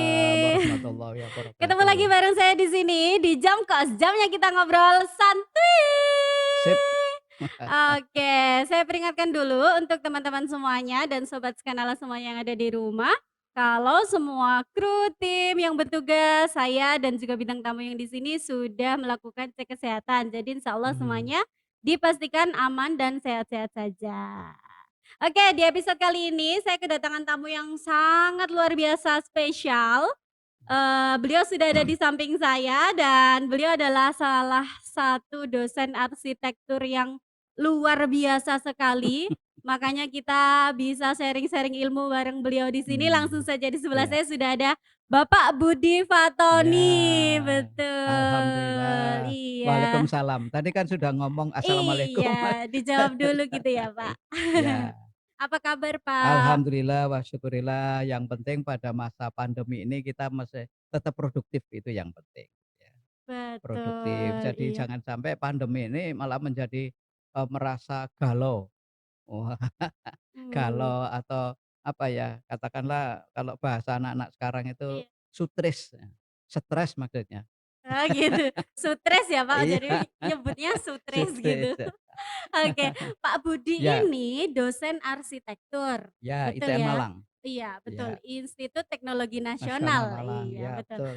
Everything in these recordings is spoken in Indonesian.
Waalaikumsalam warahmatullahi Ketemu lagi wabarakatuh. bareng saya di sini di Jam Kos, jamnya kita ngobrol santuy. Sip. Oke, saya peringatkan dulu untuk teman-teman semuanya dan sobat Skanala semuanya yang ada di rumah, kalau semua kru, tim yang bertugas, saya dan juga bintang tamu yang di sini sudah melakukan cek kesehatan. Jadi insya Allah Mhm. semuanya dipastikan aman dan sehat-sehat saja. Oke, di episode kali ini saya kedatangan tamu yang sangat luar biasa spesial. Beliau sudah ada di samping saya dan beliau adalah salah satu dosen arsitektur yang luar biasa sekali. Makanya kita bisa sharing-sharing ilmu bareng beliau di sini. Langsung Mmm, saja di sebelah iya. saya sudah ada Bapak Budi Fatoni, Ya, betul, alhamdulillah. iya. Waalaikumsalam. Tadi kan sudah ngomong assalamualaikum. Iya, dijawab dulu gitu ya, Pak. Ya, Apa kabar, Pak? alhamdulillah wa syukurillah, yang penting pada masa pandemi ini kita masih tetap produktif, itu yang penting, ya. Produktif, Betul, jadi iya. jangan sampai pandemi ini malah menjadi, merasa galau. Wah, Mmm, galau atau apa ya, katakanlah kalau bahasa anak-anak sekarang itu iya. stres, stres maksudnya. Oh gitu, sutres ya Pak, Iya, jadi nyebutnya sutres stres. gitu. Oke, Pak Budi Ya, ini dosen arsitektur, ya betul ITN ya? Malang, Iya betul, ya Institut Teknologi Nasional Nasional, Malang, iya ya betul. betul.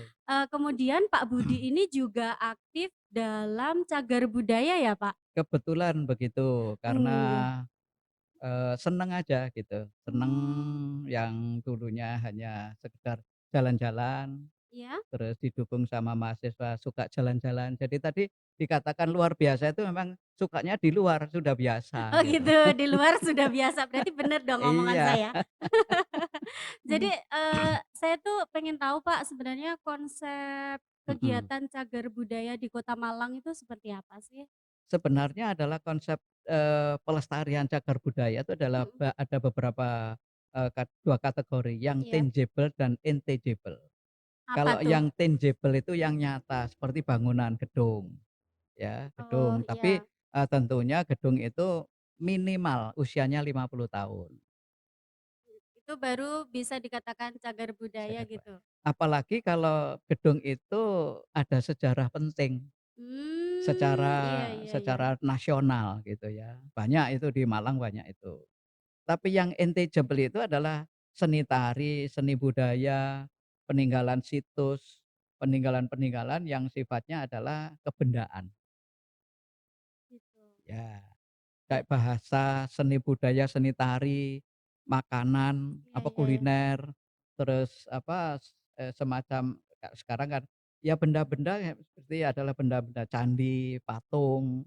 Kemudian Pak Budi ini juga aktif dalam cagar budaya ya Pak? Kebetulan begitu, karena, Iya. seneng aja gitu, seneng Oh, yang dulunya hanya sekedar jalan-jalan. iya? Terus didukung sama mahasiswa suka jalan-jalan. Jadi tadi dikatakan luar biasa itu memang sukanya di luar, sudah biasa Oh gitu. gitu, di luar sudah biasa, berarti bener dong omongan Iya. saya. Jadi, saya tuh pengen tahu Pak, sebenarnya konsep Mhm. kegiatan cagar budaya di Kota Malang itu seperti apa sih? Sebenarnya adalah konsep, pelestarian cagar budaya itu adalah Mhm. ada beberapa, 2 kategori, yang Iya. tangible dan intangible. Apa Kalau tuh? yang tangible itu yang nyata, seperti bangunan gedung, ya, Oh, gedung. Tapi, iya. tentunya gedung itu minimal usianya 50 tahun. Itu baru bisa dikatakan cagar budaya Sehat, Pak. gitu? Apalagi kalau gedung itu ada sejarah penting Iya secara iya iya. secara nasional gitu ya. Banyak itu di Malang banyak itu. Tapi yang intangible itu adalah seni tari, seni budaya, peninggalan situs, peninggalan-peninggalan yang sifatnya adalah kebendaan. Gitu. Ya, kayak bahasa, seni budaya, seni tari, makanan, Iya apa iya iya. kuliner, terus apa, semacam sekarang kan ya benda-benda yang seperti adalah benda-benda candi, patung,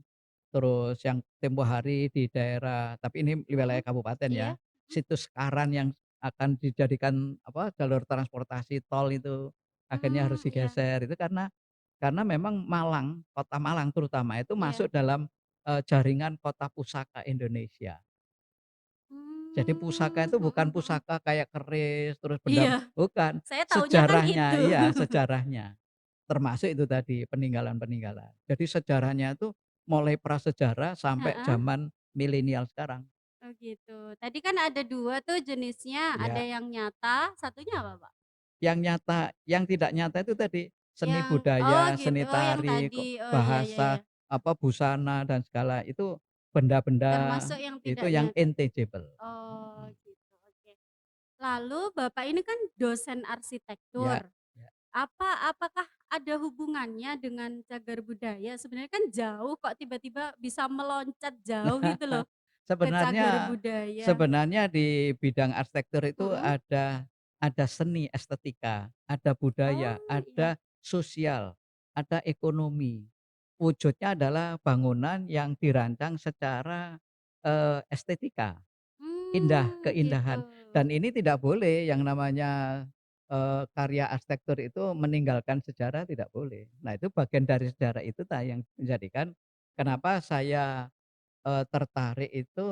terus yang tempo hari di daerah tapi ini di Mhm. wilayah kabupaten ya, Iya. Mhm. situs Karan yang akan dijadikan apa, jalur transportasi tol itu akhirnya harus Iya. digeser itu karena memang Malang, kota Malang terutama itu Iya. masuk dalam jaringan kota pusaka Indonesia. Jadi pusaka itu bukan Mhm mhm. pusaka kayak keris, terus benda Iya, bukan, saya taunya kan itu. sejarahnya iya, sejarahnya. Termasuk itu tadi, peninggalan-peninggalan. Jadi sejarahnya itu mulai prasejarah sampai Heeh. zaman milenial sekarang. Oh gitu. Tadi kan ada 2 tuh jenisnya, ada Ya, yang nyata, satunya apa, Pak? yang nyata yang tidak nyata itu tadi, seni Yang oh budaya, gitu, seni oh yang tari, tadi, oh iya iya bahasa, iya. apa, busana dan segala itu benda-benda Termasuk yang itu tidak yang nyata? intangible. Oh Mhm. gitu, oke. Lalu Bapak ini kan dosen Ya, arsitektur, ya. apakah ada hubungannya dengan cagar budaya? Sebenarnya kan jauh kok tiba-tiba bisa meloncat jauh gitu loh, ke cagar Sebenarnya budaya. sebenarnya di bidang arsitektur itu Mhm. ada seni estetika, ada budaya, Oh iya. ada sosial, ada ekonomi. Wujudnya adalah bangunan yang dirancang secara, estetika, indah, Gitu. keindahan. Dan ini tidak boleh yang namanya, karya arsitektur itu meninggalkan sejarah tidak boleh. Nah itu bagian dari sejarah itu yang menjadikan Mhm. kenapa saya tertarik itu,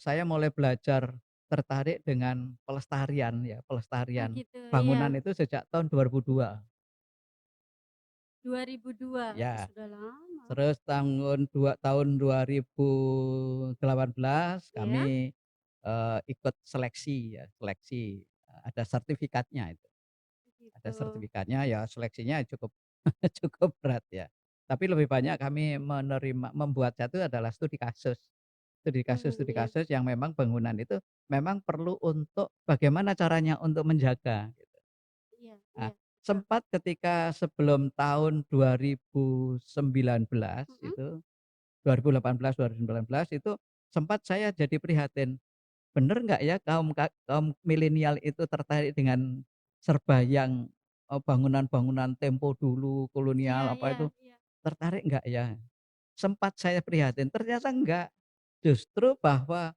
saya mulai belajar tertarik dengan pelestarian ya, Oh pelestarian gitu, bangunan iya. itu sejak tahun 2002 2002, oh ya. sudah lama. Terus tahun 2018 Iya? kami, ikut seleksi ya, seleksi, ada sertifikatnya itu. Ada gitu. sertifikatnya, ya seleksinya cukup cukup berat ya. Tapi lebih banyak kami membuat satu adalah studi kasus. Studi Iya, kasus yang memang bangunan itu memang perlu untuk bagaimana caranya untuk menjaga gitu. iya, Nah, iya, betul. sempat ketika sebelum tahun 2019 Mhm, itu, 2018, 2019 itu sempat saya jadi prihatin, bener nggak ya kaum milenial itu tertarik dengan serbayang, bangunan-bangunan tempo dulu, iya, kolonial apa iya, itu, iya, tertarik nggak ya? Sempat saya prihatin, ternyata enggak. Justru bahwa,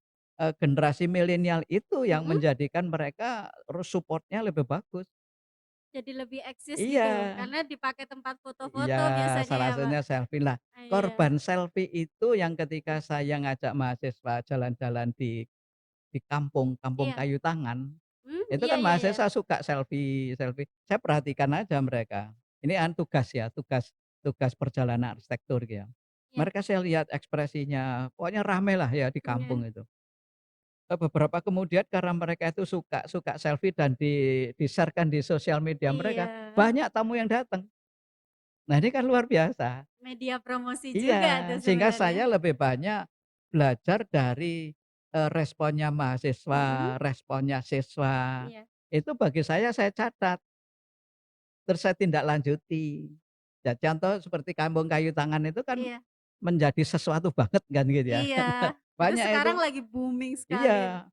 generasi milenial itu yang mhm, menjadikan mereka support-nya lebih bagus. jadi lebih eksis gitu, Iya. karena dipakai tempat Iya, foto-foto biasanya salah ya, Pak? satunya selfie. Lah, Iya, korban selfie itu yang ketika saya ngajak mahasiswa jalan-jalan di kampung, kampung iya, kayu tangan, itu iya, kan iya, iya, mahasiswa suka selfie selfie. Saya perhatikan aja mereka. Ini kan tugas ya, tugas tugas perjalanan arsitektur gitu ya. iya, Mereka saya lihat ekspresinya, pokoknya rame lah ya di iya, kampung itu. Beberapa kemudian karena mereka itu suka suka selfie dan di-share-kan di sosial media mereka, iya. banyak tamu yang datang. Nah ini kan luar biasa. Media promosi juga tuh Iya, sehingga sebenarnya. saya lebih banyak belajar dari, responnya Mhm, mahasiswa, responnya siswa. iya, Itu bagi saya catat, terus saya tindak lanjuti. Ya contoh seperti kampung kayu tangan itu kan iya, menjadi sesuatu banget kan gitu ya. iya. Itu Banyak itu, sekarang lagi booming sekali itu. iya.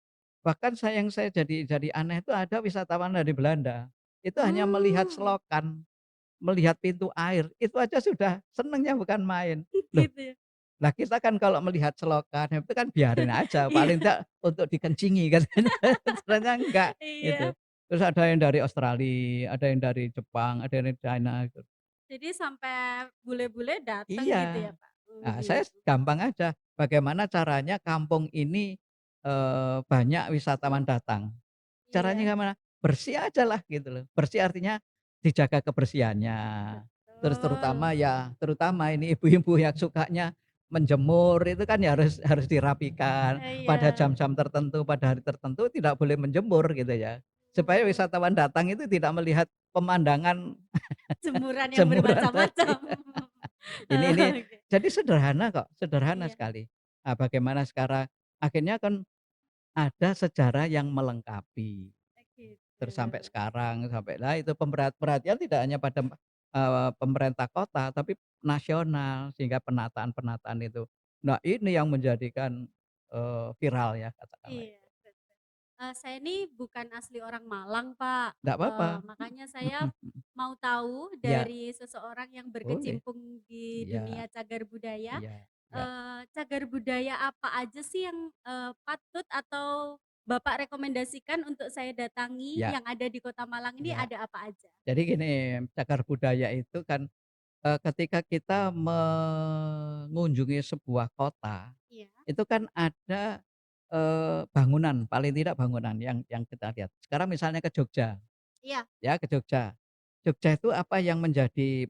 Bahkan yang saya jadi aneh itu ada wisatawan dari Belanda. Itu hanya melihat Mmm, selokan, melihat pintu air, itu aja sudah senengnya bukan main. Loh, gitu ya? lah kita kan kalau melihat selokan itu kan biarin aja, Iya, paling enggak untuk dikencingi katanya, ternyata enggak, gitu. iya. Terus ada yang dari Australia, ada yang dari Jepang, ada yang dari China gitu. Jadi sampai bule-bule dateng gitu Iya. ya, Pak? Oh Nah, saya gitu. gampang aja, bagaimana caranya kampung ini, banyak wisatawan datang. Caranya Iya, gimana? Bersih aja lah gitu loh. Bersih artinya dijaga kebersihannya. Terus betul. terutama ini ibu-ibu yang sukanya menjemur itu kan ya harus dirapikan. Pada Iya, jam-jam tertentu, pada hari tertentu tidak boleh menjemur gitu ya. Supaya mmm, wisatawan datang itu tidak melihat pemandangan jemuran yang jemuran tadi. bermacam-macam. Ini Oke, jadi sederhana kok, sederhana iya, sekali. Nah, bagaimana sekarang akhirnya kan ada sejarah yang melengkapi. gitu. Terus sampai sekarang, sampai lah itu perhatian tidak hanya pada, pemerintah kota, tapi nasional, sehingga penataan-penataan itu. Nah ini yang menjadikan, viral ya katakanlah Iya, itu. betul. Saya ini bukan asli orang Malang, Pak, Nggak apa-apa. makanya saya mau tahu Iya, dari seseorang yang boleh. berkecimpung di Iya, dunia cagar budaya, iya, iya, cagar budaya apa aja sih yang, patut atau Bapak rekomendasikan untuk saya datangi iya, yang ada di Kota Malang ini iya. ada apa aja? Jadi gini, cagar budaya itu kan, ketika kita mengunjungi sebuah kota, Iya, itu kan ada, bangunan, paling tidak bangunan yang kita lihat. Sekarang misalnya ke Jogja, iya, ya ke Jogja. Jogja itu apa yang menjadi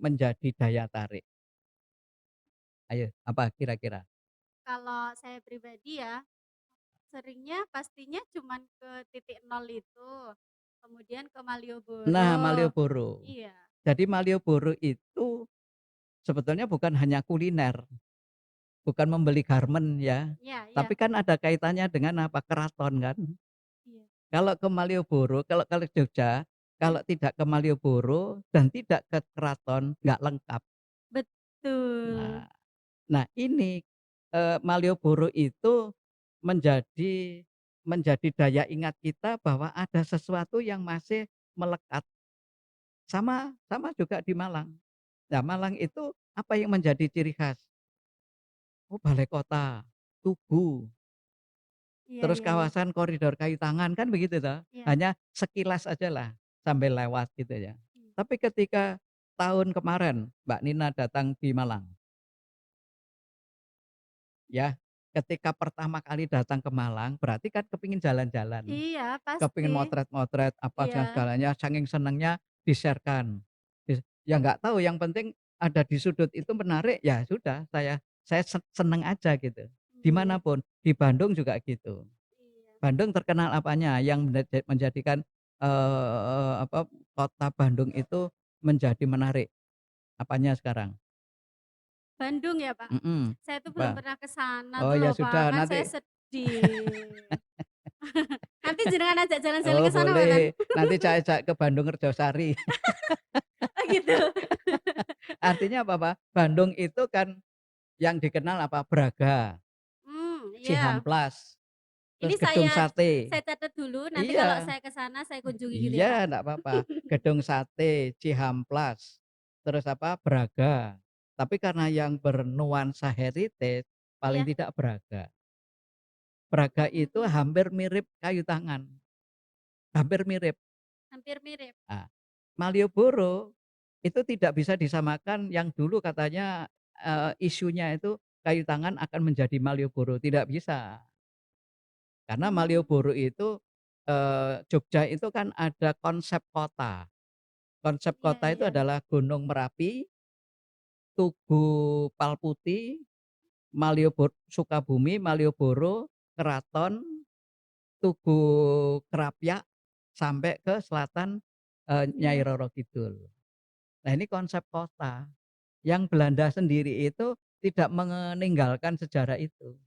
daya tarik? Ayo, apa kira-kira? kalau saya pribadi ya, seringnya pastinya cuman ke titik nol itu, kemudian ke Nah, Malioboro. Malioboro. Iya, Jadi Malioboro itu sebetulnya bukan hanya kuliner, bukan membeli garmen ya, iya, iya, tapi kan ada kaitannya dengan apa? Keraton kan. iya, Kalau ke Malioboro, kalau kalau Jogja, kalau tidak ke Malioboro dan tidak ke keraton, nggak lengkap. betul. Nah nah ini, Malioboro itu menjadi menjadi daya ingat kita bahwa ada sesuatu yang masih melekat, sama sama juga di Malang. Nah, Malang itu apa yang menjadi ciri khas? Oh, balai kota, Tugu, Iya, terus iya, iya, kawasan koridor kayu tangan, kan begitu toh. iya, Hanya sekilas aja lah sambil lewat gitu ya. iya. Tapi ketika tahun kemarin Mbak Nina datang di Malang, ya, ketika pertama kali datang ke Malang berarti kan kepingin jalan-jalan, Iya, pasti. kepingin motret-motret apa dan Iya, segalanya, saking senengnya di-share-kan. Ya nggak tahu, yang penting ada di sudut itu menarik, ya sudah saya seneng aja gitu. iya, Dimanapun, di Bandung juga gitu. iya, Bandung terkenal apanya yang menjadikan apa, kota Bandung itu menjadi menarik? Apanya sekarang? Bandung ya, Pak? Mhm, Saya tuh belum apa? pernah ke sana Oh tuh ya loh, Pak, sudah kan saya nanti sedih. Nanti jenengan ajak jalan-jalan oh ke sana mboten? boleh, nanti saya ajak ke Bandung Kerjosari. Oh gitu? Artinya apa, Pak? Bandung itu kan yang dikenal apa, Braga, Iya. Cihamplas, Ini terus gedung saya sate. catat dulu, nanti kalau Iya. saya ke sana saya kunjungi gitu ya, Pak? Iya, enggak apa-apa. Gedung Sate, Cihamplas, terus apa, Braga. Tapi karena yang bernuansa heritage, paling Iya. tidak Braga. Braga itu Mmm, hampir mirip Kayu Tangan, hampir mirip. hampir mirip. Nah, Malioboro itu tidak bisa disamakan yang dulu katanya, isunya itu Kayu Tangan akan menjadi Malioboro, tidak bisa. Karena Mmm, Malioboro itu, Jogja itu kan ada konsep kota. Konsep iya kota itu iya. adalah Gunung Merapi, Tugu Palputi, Sukabumi, Malioboro, Keraton, Tugu Krapyak, sampai ke selatan, Nyai Iya. Roro Kidul. Nah ini konsep kota, yang Belanda sendiri itu tidak meninggalkan sejarah itu,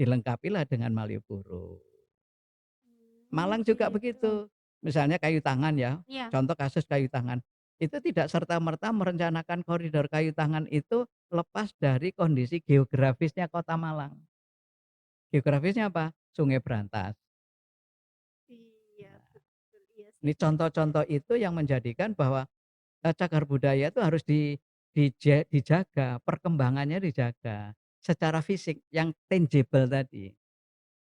dilengkapilah dengan Malioboro. Malang juga Gitu. begitu, misalnya Kayu Tangan ya, Iya. contoh kasus Kayu Tangan, itu tidak serta-merta merencanakan koridor Kayu Tangan itu lepas dari kondisi geografisnya Kota Malang. Geografisnya apa? Sungai Berantas. Iya, betul, iya sih. Ini contoh-contoh itu yang menjadikan bahwa, cagar budaya itu harus dijaga, perkembangannya dijaga, secara fisik yang tangible tadi.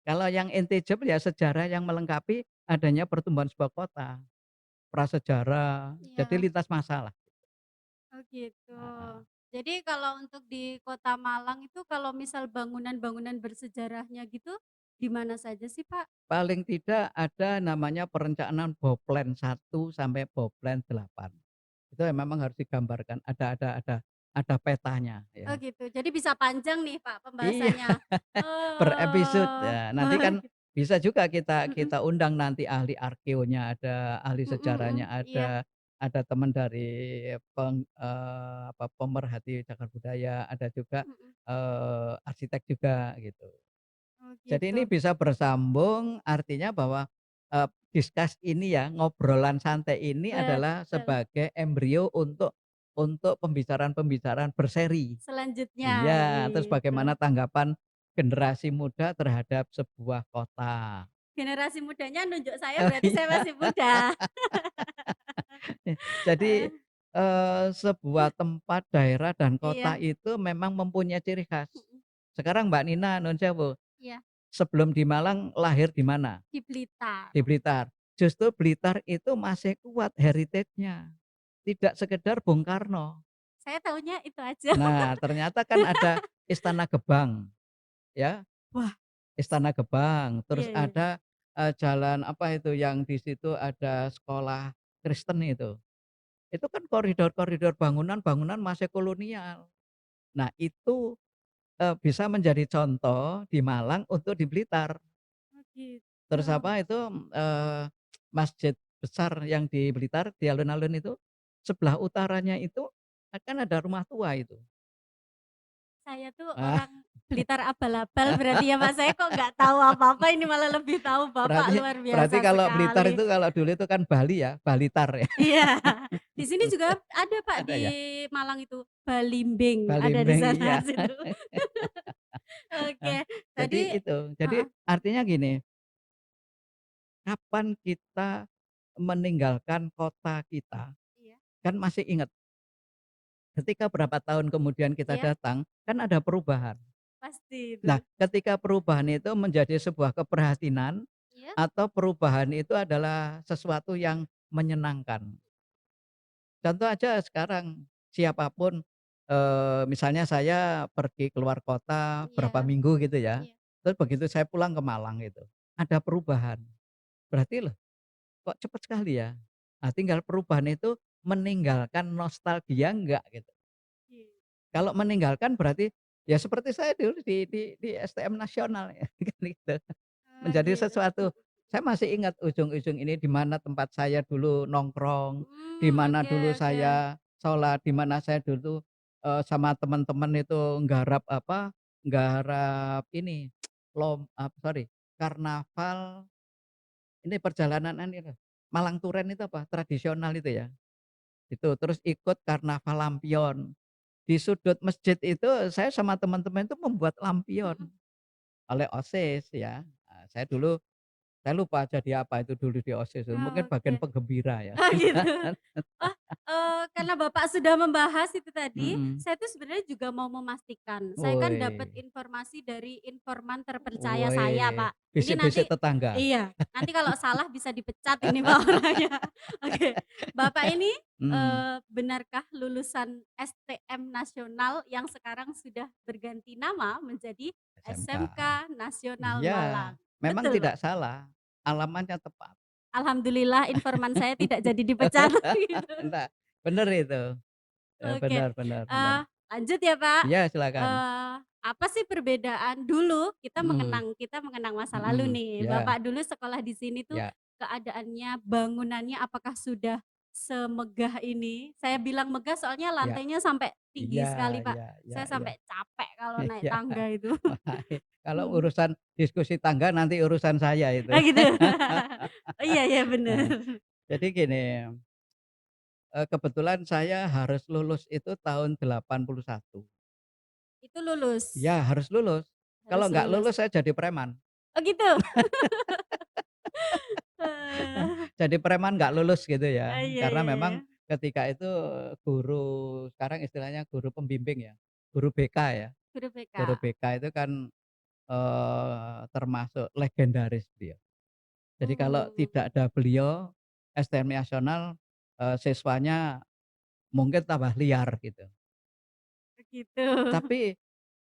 Kalau yang intangible ya sejarah yang melengkapi adanya pertumbuhan sebuah kota. Prasejarah, jadi Iya. lintas masalah. Oh gitu. Heeh. Jadi kalau untuk di Kota Malang itu kalau misal bangunan-bangunan bersejarahnya gitu, di mana saja sih, Pak? Paling tidak ada namanya perencanaan Boplen 1 sampai Boplen 8. Itu yang memang harus digambarkan, ada petanya Oh ya. gitu, jadi bisa panjang nih, Pak, Iya, pembahasannya? per episode. Oh, Ya, nanti oh kan gitu. bisa juga kita Mhm, kita undang nanti ahli arkeonya ada, ahli mhm sejarahnya mhm, iya, ada teman dari apa, pemerhati cagar budaya, ada juga, mhm. arsitek juga gitu. Oh Jadi ini gitu, bisa bersambung artinya bahwa, ini ya, ngobrolan santai ini adalah betul. sebagai embrio untuk pembicaraan-pembicaraan berseri. Selanjutnya Iya, terus gitu. bagaimana tanggapan generasi muda terhadap sebuah kota. Generasi mudanya nunjuk saya Oh berarti saya iya, masih muda. jadi, Heeh, sebuah tempat, daerah, dan kota iya, itu memang mempunyai ciri khas. mhm, Sekarang Mbak Nina, Nun sewu, iya, sebelum di Malang lahir di mana? di Blitar. Di Blitar. Justru Blitar itu masih kuat heritage-nya, tidak sekedar Bung Karno. Saya taunya itu aja. Nah, ternyata kan ada Istana Gebang, ya, Wah, Istana Gebang, terus iya iya. ada, jalan apa itu yang di situ ada sekolah Kristen itu. Itu kan koridor-koridor bangunan-bangunan masih kolonial. Nah itu, bisa menjadi contoh di Malang untuk di Blitar. Oh gitu. Terus apa itu, masjid besar yang di Blitar, di alun-alun itu, sebelah utaranya itu, kan ada rumah tua itu. Saya tuh Ah, orang Blitar abal-abal berarti ya, Mas, saya kok nggak tahu apa-apa ini malah lebih tahu Bapak, berarti luar berarti biasa kalau Blitar sekali. itu kalau dulu itu kan Bali ya, Balitar ya. Iya, di sini juga ada, Pak, Ada di ya? Malang itu, Balimbing ada di Balimbing, sana iya. situ. Nah, Oke, jadi tadi itu, jadi heeh, artinya gini, kapan kita meninggalkan kota kita, iya, kan masih ingat ketika berapa tahun kemudian kita iya, datang, kan ada perubahan. pasti Nah, itu. ketika perubahan itu menjadi sebuah keprihatinan Iya, atau perubahan itu adalah sesuatu yang menyenangkan. Contoh aja sekarang, siapapun, misalnya saya pergi keluar kota berapa iya, minggu gitu ya, iya. terus begitu saya pulang ke Malang gitu, ada perubahan. Berarti loh, kok cepet sekali ya? Nah, tinggal perubahan itu meninggalkan nostalgia enggak gitu. Iya. Kalau meninggalkan berarti ya seperti saya dulu di STM nasional ya kan gitu, Oh menjadi gitu, sesuatu mhm. Saya masih ingat ujung-ujung ini di mana tempat saya dulu nongkrong, di mana Oke dulu oke. saya sholat, di mana saya dulu, sama teman-teman itu nggarap apa, nggarap ini, sorry, karnaval ini perjalanan ini loh, Malang Turen itu apa, tradisional itu ya, itu. Terus ikut karnaval lampion. Di sudut masjid itu saya sama teman-teman itu membuat lampion Mhm. oleh OSIS ya. Saya dulu saya lupa jadi apa itu dulu di OSIS itu, mungkin bagian Oke. penggembira ya. Oh gitu. Oh, karena Bapak sudah membahas itu tadi, Mhm. saya tuh sebenarnya juga mau memastikan. Saya kan dapat Woi, informasi dari informan terpercaya saya, woi, Pak. Ini nanti bisik-bisik tetangga. iya, nanti kalau salah bisa dipecat ini Pak orangnya. Oke, Bapak ini, Mhm, benarkah lulusan STM nasional yang sekarang sudah berganti nama menjadi SMK. SMK Nasional Iya, Malang? memang Betul, Pak? tidak salah, alamatnya tepat. Alhamdulillah informan saya tidak jadi dipecat gitu. Enggak, bener itu, Oke, bener bener bener. lanjut ya, Pak. Iya silakan. Apa sih perbedaan dulu Mhm, kita mengenang masa lalu mhm, nih. iya Bapak dulu sekolah di sini tuh iya keadaannya, bangunannya apakah sudah semegah ini? Saya bilang megah soalnya iya lantainya sampai tinggi iya sekali, Pak. iya iya Saya iya. sampai capek kalau naik Iya, tangga itu. makanya kalau Mhm. urusan diskusi tangga nanti urusan saya itu. Ah, gitu. Oh, iya iya, bener. Nah, jadi gini, kebetulan saya harus lulus itu tahun 81. Itu lulus? Ya harus lulus, kalau Harus nggak lulus? lulus saya jadi preman. Oh, gitu? Eh, Jadi preman nggak lulus gitu ya, iya karena iya iya. memang ketika itu guru, sekarang istilahnya guru pembimbing ya, guru BK ya. Guru Guru BK. BK itu kan, termasuk legendaris beliau. Jadi kalau Mhm. tidak ada beliau, STM nasional, siswanya mungkin tambah liar gitu. Begitu. Tapi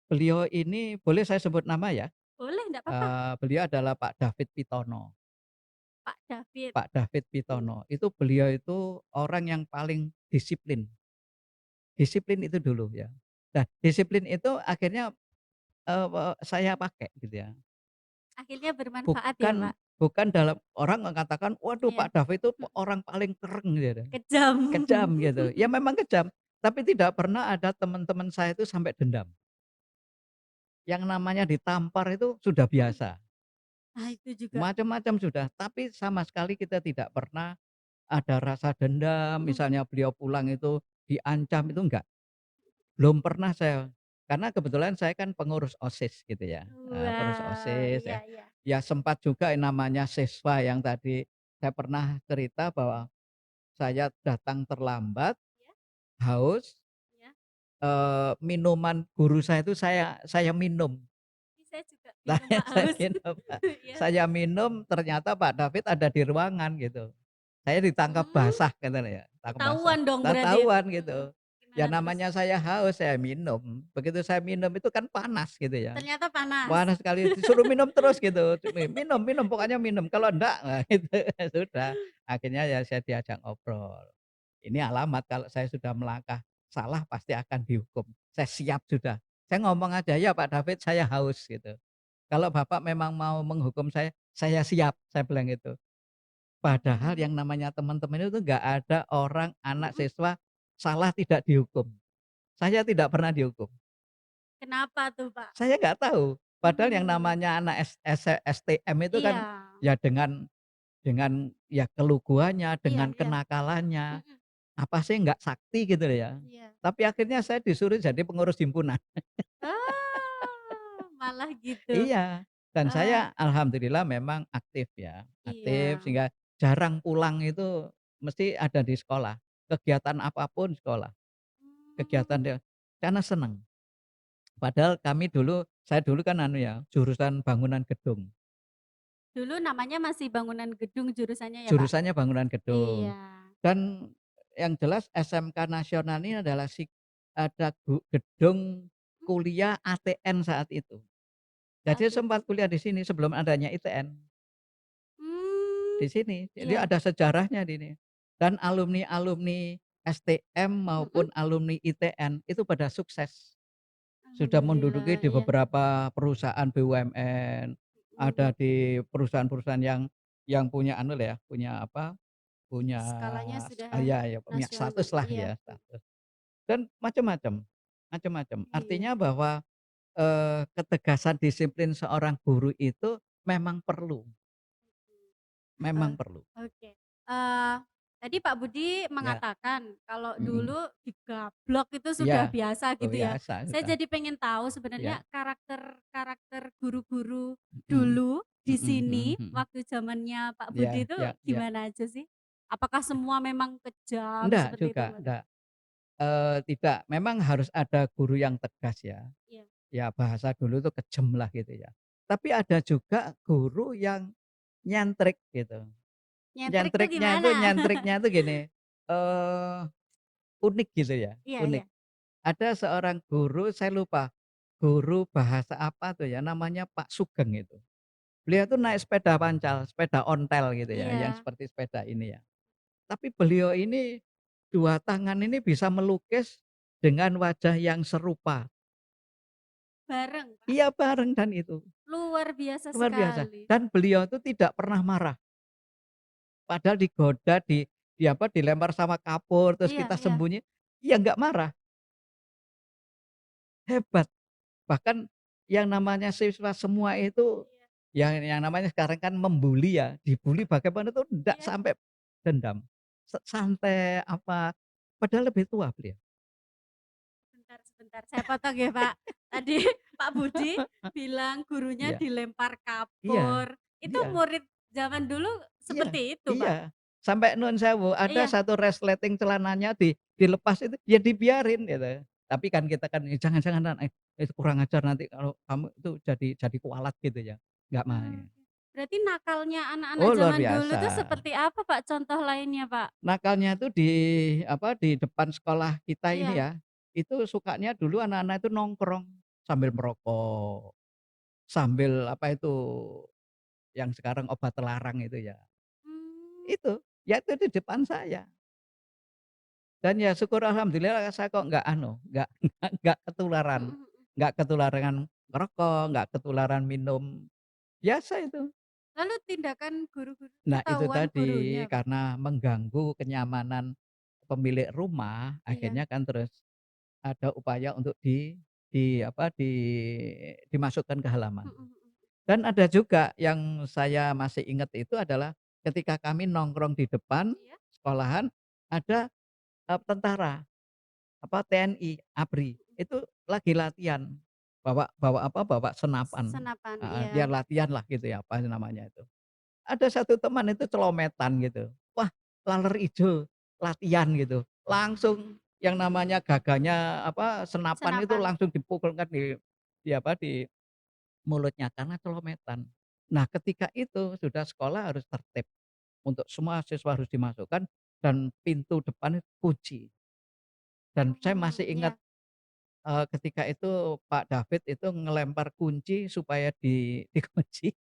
beliau ini boleh saya sebut nama ya, Boleh, ndak apa-apa, beliau adalah Pak David Pitono. Pak David. Pak David Pitono, itu beliau itu orang yang paling disiplin, disiplin itu dulu ya. Nah disiplin itu akhirnya, saya pakai gitu ya. Akhirnya bermanfaat ya, Bukan Pak? bukan dalam orang mengatakan, "Waduh Iya, Pak David itu mhm, orang paling keren," gitu. kejam. Kejam gitu, ya memang kejam, tapi tidak pernah ada teman-teman saya itu sampai dendam. Yang namanya ditampar itu sudah Mhm. biasa, Nah, itu juga. macam-macam sudah, tapi sama sekali kita tidak pernah ada rasa dendam, Mhm. misalnya beliau pulang itu diancam, itu enggak, belum pernah saya, karena kebetulan saya kan pengurus OSIS gitu ya, pengurus Wow, OSIS iya ya. iya. Ya sempat juga yang namanya siswa yang tadi saya pernah cerita bahwa saya datang terlambat, Iya haus. iya. Minuman guru saya itu saya minum, Ini saya juga minum, Pak, saya haus. minum, Iya. saya minum ternyata Pak David ada di ruangan gitu. Saya ditangkap Mmm, basah katanya ya, tangkap basah, ketahuan dong berarti. ketahuan Mhm. gitu. Ya Gimana terus? namanya saya haus saya minum, begitu saya minum itu kan panas gitu ya, Ternyata panas. panas sekali disuruh minum terus gitu, minum minum pokoknya minum kalau enggak, nah itu sudah, akhirnya ya saya diajak ngobrol. Ini alamat kalau saya sudah melangkah salah pasti akan dihukum. Saya siap sudah. Saya ngomong aja, "Ya Pak David saya haus," gitu. "Kalau Bapak memang mau menghukum saya siap," saya bilang gitu. Padahal Mhm. yang namanya teman-teman itu nggak ada orang anak Mhm. siswa salah tidak dihukum. Saya tidak pernah dihukum. Kenapa tuh, Pak? Saya nggak tahu. Padahal yang Mhm. namanya anak STM itu kan Iya. ya dengan ya keluguannya, Iya dengan iya. kenakalannya. Mhm. Apa sih nggak sakti gitu loh ya. Iya. Tapi akhirnya saya disuruh jadi pengurus himpunan. Malah gitu. Iya, dan Ah, saya alhamdulillah memang aktif ya, aktif iya. sehingga jarang pulang itu mesti ada di sekolah, kegiatan apapun sekolah, kegiatan Mmm, karena seneng. Padahal saya dulu kan anu ya, jurusan bangunan gedung, dulu namanya masih bangunan gedung jurusannya ya, Pak? jurusannya bangunan gedung. Iya. Dan yang jelas SMK nasional ini adalah ada gedung Mhm. kuliah ATN saat itu. Oh, Jadi gitu. sempat kuliah di sini sebelum adanya ITN, Mmm, di sini. Jadi iya. ada sejarahnya di ini. Dan alumni-alumni STM Mhm. maupun alumni ITN itu pada sukses. Sudah menduduki Alhamdulillah, di iya. beberapa perusahaan BUMN, Mhm. ada di perusahaan-perusahaan yang yang punya anu lah ya, punya apa, punya Skalanya sudah ya ya, punya nasional. status lah Iya, ya, status. Dan macam-macam macam-macam. iya. Artinya bahwa, ketegasan disiplin seorang guru itu memang perlu Oh, memang perlu. oke. Tadi Pak Budi Ya, mengatakan kalau mhm. dulu digablok itu sudah Iya, biasa oh gitu ya. biasa Saya sudah, jadi pengen tahu iya, sebenarnya karakter-karakter guru-guru mhm, dulu di mhm sini mhm mhm. waktu zamannya Pak Iya Budi itu iya iya. gimana aja sih? Apakah semua memang kejam Enggak seperti itu juga, Mas? enggak, tidak, memang harus ada guru yang tegas ya. Iya. Ya bahasa dulu tuh kejem lah gitu ya. Tapi ada juga guru yang nyentrik gitu. Nyentrik tuh gimana? Nyentriknya itu gini, eee, unik gitu ya, Iya, unik. iya. Ada seorang guru, saya lupa, guru bahasa apa tuh ya, namanya Pak Sugeng itu. Beliau tuh naik sepeda pancal, sepeda ontel gitu ya, yang Iya, seperti sepeda ini ya. Tapi beliau ini, 2 tangan ini bisa melukis dengan wajah yang serupa. bareng Pak. Iya bareng dan itu, Luar biasa luar biasa. sekali. Dan beliau itu tidak pernah marah, padahal digoda, di apa, dilempar sama kapur, terus Iya, kita iya. sembunyi, ya nggak marah, hebat. Bahkan yang namanya siswa semua itu, Iya, yang namanya sekarang kan membuli ya, dibully bagaimana tuh ndak iya. sampai dendam, santai apa, padahal lebih tua beliau. Sebentar, sebentar, saya potong ya, Pak. Tadi Pak Budi bilang gurunya Iya dilempar iya kapur. Itu iya murid zaman dulu iya seperti itu, iya, Pak? sampai nuwun sewu, ada Iya, satu resleting celananya dilepas itu, ya dibiarin gitu. Tapi kan kita kan, "Jangan jangan Nak, itu kurang ajar nanti kalau kamu itu jadi kualat," gitu ya, nggak main. oke. Berarti nakalnya anak-anak Oh luar zaman dulu biasa. tuh seperti apa, Pak, contoh lainnya, Pak? Nakalnya itu di apa, di depan sekolah kita ini Iya. ya, itu sukanya dulu anak-anak itu nongkrong sambil merokok, sambil apa itu, yang sekarang obat terlarang itu ya. Mmm, Itu, ya itu di depan saya. Dan ya syukur alhamdulillah saya kok nggak anu, nggak nggak ketularan, mhm mhm. nggak ketularan ngerokok, nggak ketularan minum, biasa itu. Lalu tindakan guru-guru Nah itu ketahuan tadi, gurunya, Pak? karena mengganggu kenyamanan pemilik rumah, Iya. akhirnya kan terus ada upaya untuk di apa, dimasukkan ke halaman. Mhm mhm. Dan ada juga yang saya masih ingat itu adalah ketika kami nongkrong di depan Iya? sekolahan, ada, tentara, apa, TNI, ABRI, itu lagi latihan, bawa bawa apa, bawa senapan, Senapan, heeh, iya. dia latihan lah gitu ya, apa namanya itu. Ada satu teman itu celometan gitu, wah laler ijo, latihan gitu, langsung yang namanya gagahnya apa, senapan itu Senapan. langsung dipukulkan di apa, di mulutnya karena celometan. Nah ketika itu sudah sekolah harus tertib, untuk semua siswa harus dimasukkan dan pintu depan itu kunci. Dan saya masih ingat, Iya. ketika itu Pak David itu ngelempar kunci supaya dikunci,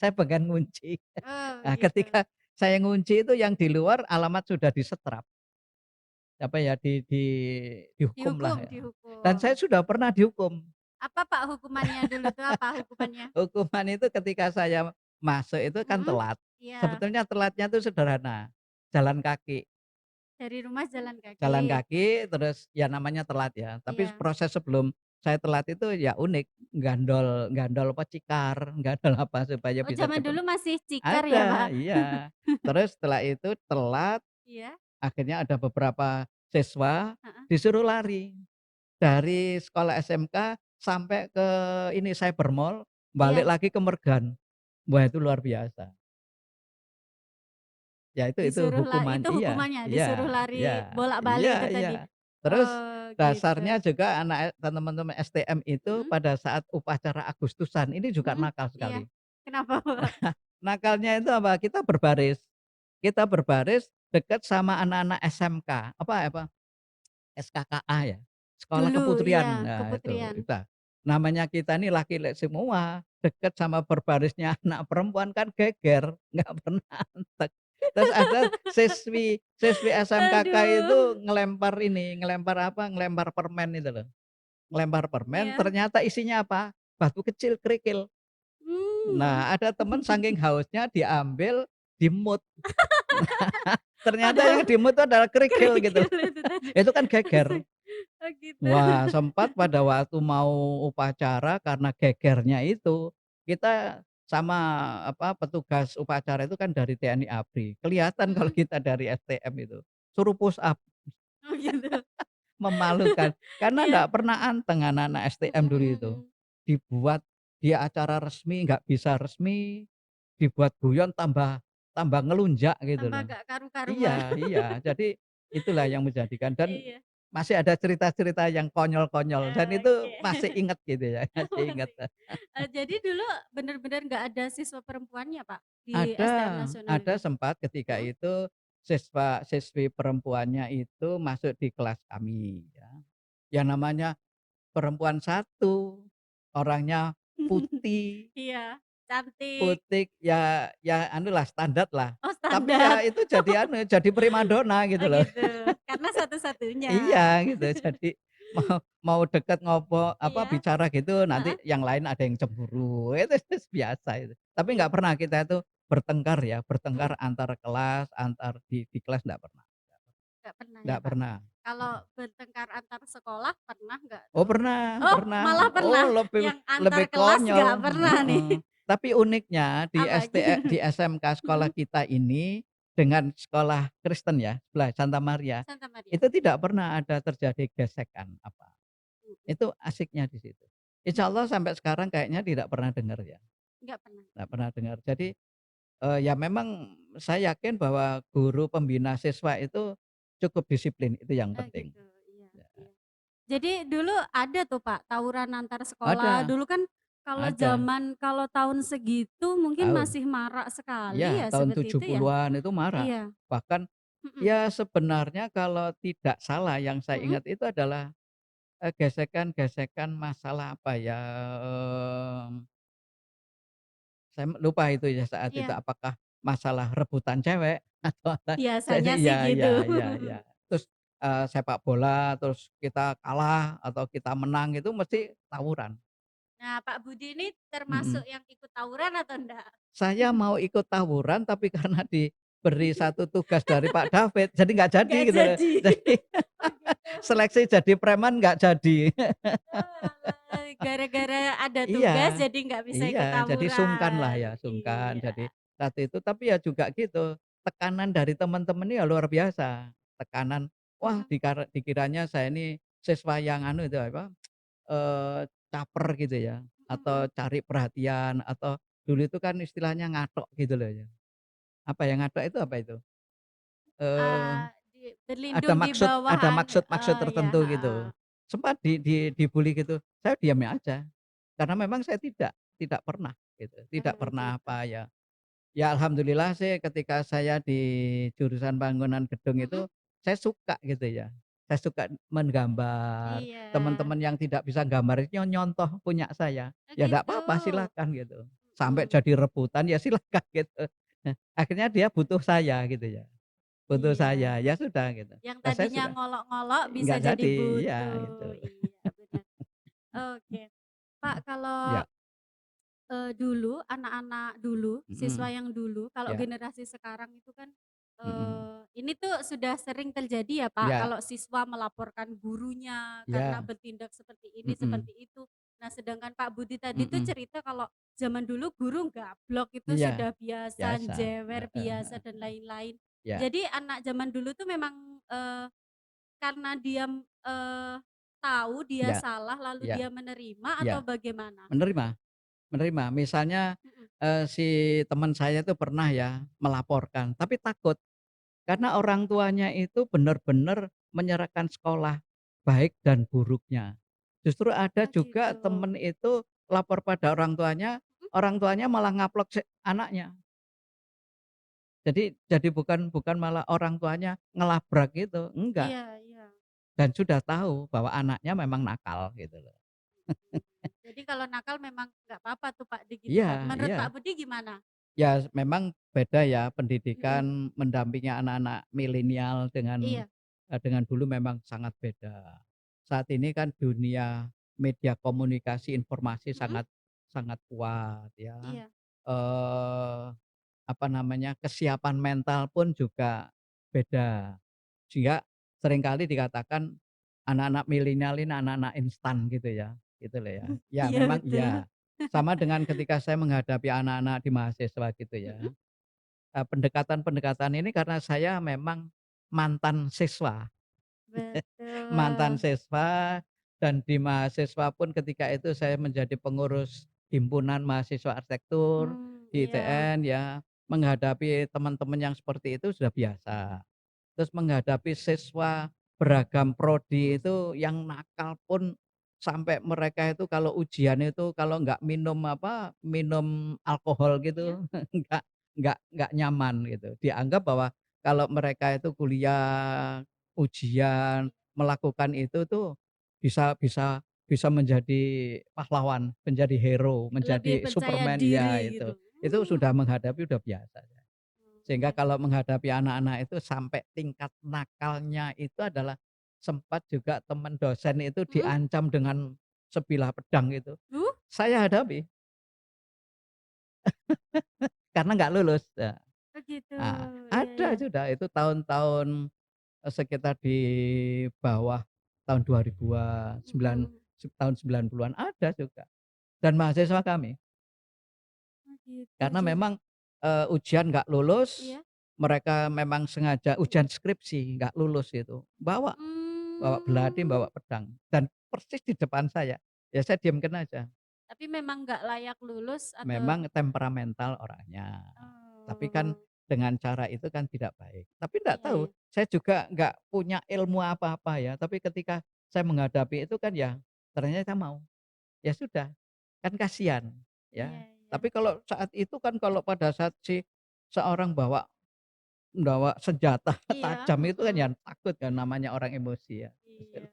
saya pegang kunci. Oh, Nah gitu. ketika saya ngunci itu yang di luar alamat sudah disetrap, apa ya, dihukum lah Dihukum, ya. Dan dihukum. saya sudah pernah dihukum. Apa Pak hukumannya dulu tuh apa hukumannya? Hukuman itu ketika saya masuk itu kan Mhm. telat. Iya, Sebetulnya telatnya itu sederhana, jalan kaki. dari rumah jalan Jalan kaki. kaki terus ya namanya telat ya, tapi Iya. proses sebelum saya telat itu ya unik, gandol gandol apa, cikar, gandol apa supaya Oh, bisa zaman cepet. dulu masih cikar ya, Pak? Ada, iya. Terus setelah itu telat, Iya, akhirnya ada beberapa siswa heeh. disuruh lari dari sekolah SMK sampai ke ini Cyber Mall, balik Iya, lagi ke Mergan. Wah itu luar biasa. Ya itu hukuman, itu iya hukumannya, disuruh iya iya lari iya bolak-balik itu iya. tadi? Terus Oh, gitu. dasarnya juga teman-teman STM itu Mhm, pada saat upacara Agustusan ini juga mhm, nakal iya. sekali. Kenapa, Pak? Nakalnya itu apa, kita berbaris dekat sama anak-anak SMK, apa SKKA ya, Sekolah Dulu, iya, Keputrian. Nah Keputrian. itu. Namanya kita ini laki semua, dekat sama berbarisnya anak perempuan kan geger, nggak pernah antek. Terus ada siswi siswi SMKK itu Aduh. ngelempar apa, ngelempar permen itu loh. Ngelempar permen Iya. ternyata isinya apa, batu kecil kerikil. Nah, ada temen saking hausnya diambil, dimut. Ternyata yang Padahal dimut itu adalah kerikil gitu. kerikil itu tadi. Itu kan geger. Langsung oh gitu. Wah, sempat pada waktu mau upacara karena gegernya itu, kita sama petugas upacara itu kan dari TNI ABRI. Kelihatan kalau Mhm. kita dari STM itu, suruh push up, Oh gitu. memalukan. Karena Iya. ndak pernah anteng anak-anak STM Mhm dulu mhm itu. mhm. Dibuat dia acara resmi, nggak bisa resmi, dibuat guyon tambah tambah ngelunjak gitu Tambah loh. gak karu-karuan. Iya iya, jadi itulah yang menjadikan dan Iya. masih ada cerita-cerita yang konyol-konyol dan itu Oke. masih inget gitu ya, masih inget. Asik. Jadi dulu bener-bener nggak ada siswa perempuannya, Pak, di STM nasional Ada itu? sempat ketika Mhm. itu siswa-siswi perempuannya itu masuk di kelas kami ya. Yang namanya perempuan satu, orangnya putih, Iya, cantik. putih ya anulah standar lah. Oh Tapi standar. ya itu jadi anu, jadi primadona gitu Oh loh. gitu, karena satu-satunya. Iya gitu, jadi mau mau deket Iya, bicara gitu nanti heeh. yang lain ada yang cemburu, itu biasa itu. Tapi Iya. nggak pernah kita itu bertengkar ya, Mhm. bertengkar antar kelas, antar di kelas Nggak pernah ya, nggak Pak? pernah. Kalau bertengkar antar sekolah pernah nggak Oh tuh? pernah Oh pernah, malah oh pernah, lebih yang antar lebih kelas nggak konyol, pernah nih? heeh. Tapi uniknya Apa di gimana? SMK sekolah Mhm. kita ini dengan sekolah Kristen ya, sebelah Santa Maria, Santa Maria? itu tidak pernah ada terjadi gesekan apa. Mhm. Itu asiknya di situ. Insya Allah Mhm. sampai sekarang kayaknya tidak pernah dengar ya, Nggak pernah? tidak pernah dengar. Jadi, ya memang saya yakin bahwa guru pembina siswa itu cukup disiplin, itu yang Oh penting. gitu, iya Ya, iya. Jadi dulu ada tuh Pak, tawuran antar sekolah, ada dulu kan ada, kalau tahun segitu mungkin tahu. masih marak sekali Iya, ya tahun seperti itu ya? 70-an itu marak. Iya, Bahkan, mhm, ya sebenarnya kalau tidak salah yang saya mhm, ingat itu adalah, gesekan-gesekan masalah apa ya, saya lupa itu ya saat itu iya, apakah masalah rebutan cewek atau apa, saya biasanya sih iya gitu. iya iya iya. Terus, sepak bola, terus kita kalah atau kita menang itu mesti tawuran, Nah Pak Budi ini termasuk mhm. yang ikut tawuran atau enggak? Saya mau ikut tawuran tapi karena diberi satu tugas dari Pak David jadi nggak jadi Nggak gitu loh. jadi. Jadi Oh gitu. seleksi jadi preman nggak jadi. Oalah, gara-gara ada tugas Iya. jadi nggak bisa ikut Iya, jadi sungkan lah tawuran. ya, sungkan. Iya. Jadi saat itu tapi ya juga gitu, tekanan dari teman-teman ini ya luar biasa. Tekanan, wah Mhm, dikiranya saya ini siswa yang anu itu apa, caper gitu ya, mhm atau mhm. cari perhatian, atau dulu itu kan istilahnya ngatok gitu loh ya. Apa ya, ngatok itu apa itu? Eee, Berlindung di bawah ada maksud oh ya, tertentu heeh. gitu. Sempat dibully gitu, saya diam aja. Karena memang saya tidak pernah gitu, tidak Oh pernah gitu. apa ya, ya alhamdulillah sih ketika saya di jurusan bangunan gedung Mhm, itu, saya suka gitu ya, saya suka menggambar, iya. teman-teman yang tidak bisa gambar itu nyontoh punya saya, Oh ya nggak gitu. apa-apa silakan gitu, sampai Mhm, jadi rebutan ya silakan gitu. Nah, akhirnya dia butuh saya gitu ya, butuh iya. saya, ya sudah gitu. Yang Nah saya tadinya suka ngolok-ngolok bisa nggak jadi jadi, iya gitu. butuh, iya benar. Oke. Pak kalau Ya, Dulu, anak-anak dulu, siswa mhm, yang dulu, kalau ya, generasi sekarang itu kan, mhm, ini tuh sudah sering terjadi ya, Pak, ya, kalau siswa melaporkan gurunya karena ya, bertindak seperti ini, mhm, seperti itu. Nah, sedangkan Pak Budi tadi tuh mhm. cerita kalau zaman dulu guru gablok itu Iya, sudah biasa, biasa, jewer heeh biasa, heeh, dan lain-lain. iya Jadi anak zaman dulu tuh memang, karena dia, tahu dia iya salah lalu iya dia menerima iya, atau bagaimana? menerima menerima. Misalnya, Mhm, si teman saya itu pernah ya melaporkan, tapi takut karena orang tuanya itu benar-benar menyerahkan sekolah, baik dan buruknya. Justru ada oh juga gitu. temen itu lapor pada orang tuanya malah ngaplok anaknya. Jadi bukan bukan malah orang tuanya ngelabrak gitu, enggak, Iya iya. dan sudah tahu bahwa anaknya memang nakal gitu loh. Jadi kalau nakal memang nggak apa-apa tuh Pak digitukan. Iya Menurut Pak iya. Budi gimana? Ya memang beda ya Mhm. pendidikan mendampingi anak-anak milenial Iya. dengan dulu memang sangat beda. Saat ini kan dunia media komunikasi informasi Mhm. sangat kuat ya, Iya. eee, apa namanya, kesiapan mental pun juga beda. Sehingga seringkali dikatakan anak-anak milenial ini anak-anak instan gitu loh ya. Ya Iya memang betul. iya, sama dengan ketika saya menghadapi anak-anak di mahasiswa gitu ya, Mhm, pendekatan-pendekatan ini karena saya memang mantan siswa. Mantan betul. siswa dan di mahasiswa pun ketika itu saya menjadi pengurus himpunan mahasiswa arsitektur di Iya. ITN ya, menghadapi teman-teman yang seperti itu sudah biasa. Terus menghadapi siswa beragam prodi itu yang nakal pun sampai mereka itu kalau ujian itu kalau nggak minum minum alkohol Iya. gitu nggak nyaman gitu. Dianggap bahwa kalau mereka itu kuliah, ujian, melakukan itu tuh bisa bisa bisa menjadi pahlawan, menjadi hero, Lebih menjadi percaya Superman, ya diri itu. gitu. Itu sudah menghadapi udah biasa. Sehingga Oke. kalau menghadapi anak-anak itu sampai tingkat nakalnya itu adalah sempat juga teman dosen itu Mhm? diancam dengan sebilah pedang itu. Duh? Saya hadapi karena nggak lulus. Oh gitu. Iya Ada iya. sudah itu tahun-tahun, sekitar di bawah tahun 2000-an, Mhm mhm. tahun 90-an ada juga dan mahasiswa kami. Oh gitu. Karena memang, ujian nggak lulus, Iya? mereka memang sengaja ujian skripsi nggak lulus itu, bawa bawa belati, Mmm, bawa pedang dan persis di depan saya. Ya saya diamkan aja, tapi memang nggak layak lulus atau memang temperamental orangnya. Tapi kan oh, dengan cara itu kan tidak baik. Tapi enggak iya tahu, iya. saya juga nggak punya ilmu apa-apa ya, tapi ketika saya menghadapi itu kan ya ternyata mau. Ya sudah, kan kasihan ya. Iya iya. Tapi kalau saat itu kan kalau pada saat seorang bawa bawa senjata Iya, tajam itu kan ya mhm. takut kan namanya orang emosi ya. Iya, betul.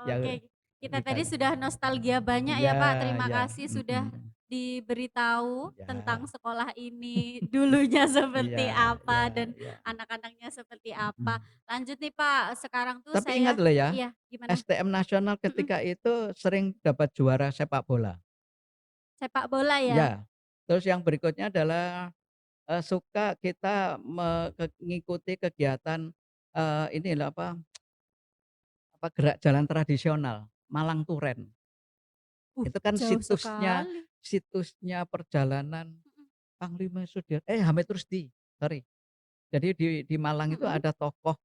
Ya Oke, kita tadi demikian. sudah nostalgia banyak Iya ya, Pak. Terima iya, kasih sudah diberitahu tentang iya, sekolah ini dulunya iya seperti iya apa dan iya, anak-anaknya seperti apa. mhm. Lanjut nih, Pak, sekarang tuh Tapi ingat saya loh ya, iya, gimana? STM nasional Mhm, ketika itu sering dapat juara sepak bola. sepak bola ya? Ya, terus yang berikutnya adalah, suka kita ngikuti kegiatan, ini loh gerak jalan tradisional, Malang Turen. Itu kan Jauh sekali. situsnya perjalanan Mhm Panglima Hamid Rusdi, sorry. Jadi di Malang itu mhm. ada tokoh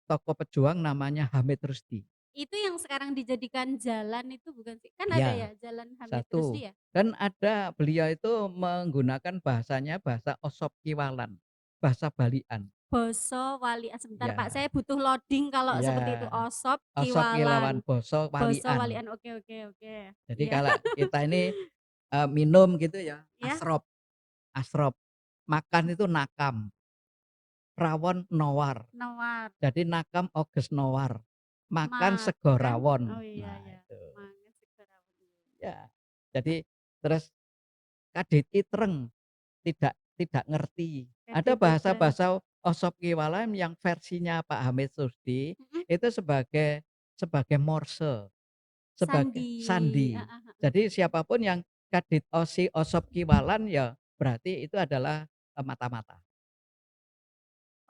tokoh pejuang namanya Hamid Rusdi. Itu yang sekarang dijadikan jalan itu bukan sih? Kan ada Iya, ya Jalan Hamid satu. Rusdi ya? Dan ada beliau itu menggunakan bahasanya bahasa Osop Kiwalan, bahasa Balian. Boso Walian, sebentar Pak, Iya saya butuh loading kalau iya, seperti itu, Osop Osop Kilawan Kiwalan, Boso Boso Walian. Walian, oke oke oke, Jadi iya. kalau kita ini, minum gitu ya, Ya, asrop, makan itu nakam, rawon nowar. nawar, Jadi nakam oges nowar, makan sego makan rawon. oh iya Nah ya, itu, mangan segera ya. Jadi terus kadit itreng, tidak ngerti. Ada Kadit Itreng, bahasa-bahasa Osop Kiwalan yang versinya Pak Hamid Susdi mhm, itu sebagai sebagai morse, sebagai sandi, sandi. heeh heeh. Jadi siapapun yang kadit Osop Kiwalan ya berarti itu adalah, mata-mata.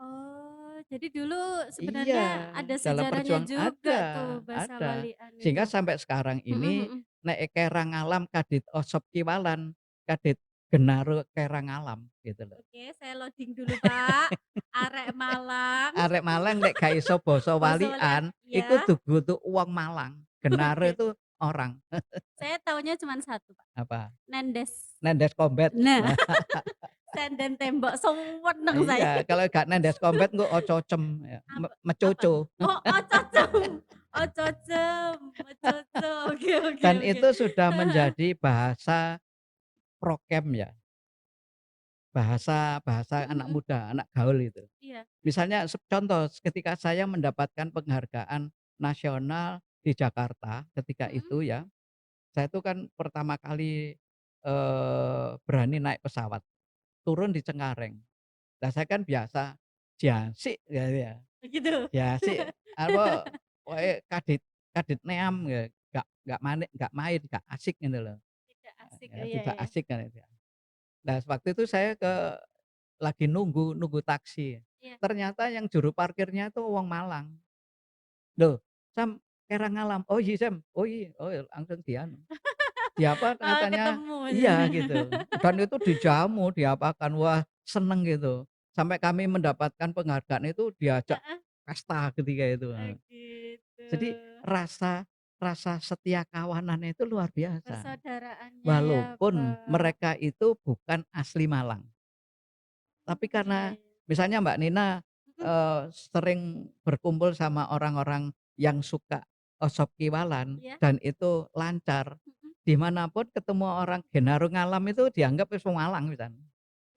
Oh, jadi dulu Iya, sebenarnya ada dalam sejarahnya perjuangan juga tuh bahasa ada. Walian Sehingga itu, sampai sekarang mhm ini mhm. nek Kerang Alam kadit Osop Kiwalan, kadit Genaro Kerang Alam gitu loh. Oke, saya loading dulu Pak, arek Malang, Arek Malang nek gak iso basa Boso Walian, walikan, iku ya. dudu wong Malang. Genaro Oke. itu orang. Saya taunya cuman satu, Pak, Apa? nendes. Nendes Kombet. Nah, senden tembok seneng saya. Iya, kalau gak nendes kombet engko ococem ya, Apa apa mecoco. tuh? Oh, ococom, ococem, ococo, oke oke Dan oke. itu sudah menjadi bahasa prokem ya, bahasa bahasa Mhm anak mhm, muda, anak gaul itu. iya, Misalnya contoh ketika saya mendapatkan penghargaan nasional di Jakarta ketika mhm. itu ya, saya itu kan pertama kali, berani naik pesawat, turun di Cengkareng. Lah saya kan biasa jasi ya ya, Begitu? jasi apa, pokoke kadit kadit neam ya, nggak main, nggak asik gitu loh. Tidak asik, ya, iya tidak iya. asik kan itu ya. Nah, waktu itu saya lagi nunggu nunggu taksi. Iya. Ternyata yang juru parkirnya itu wong Malang. "Loh, Sam, Kerang Alam." "Oh iya, Sam." "Oh iya." Oh ya langsung dianu, diapa Oh, katanya ketemu. iya gitu, dan itu dijamu, diapakan, wah seneng gitu. Sampai kami mendapatkan penghargaan itu diajak Heeh. pesta ketika itu, Oh, heeh. gitu. Jadi rasa rasa setia kawanannya itu luar biasa. Persaudaraannya ya, Walaupun Pak. mereka itu bukan asli Malang. Tapi Iya karena iya. misalnya Mbak Nina, Mhm sering berkumpul sama orang-orang yang suka osop kiwalan iya, dan itu lancar, mhm, di mana pun ketemu orang Genaru Ngalam itu dianggap wis wong Malang pisan.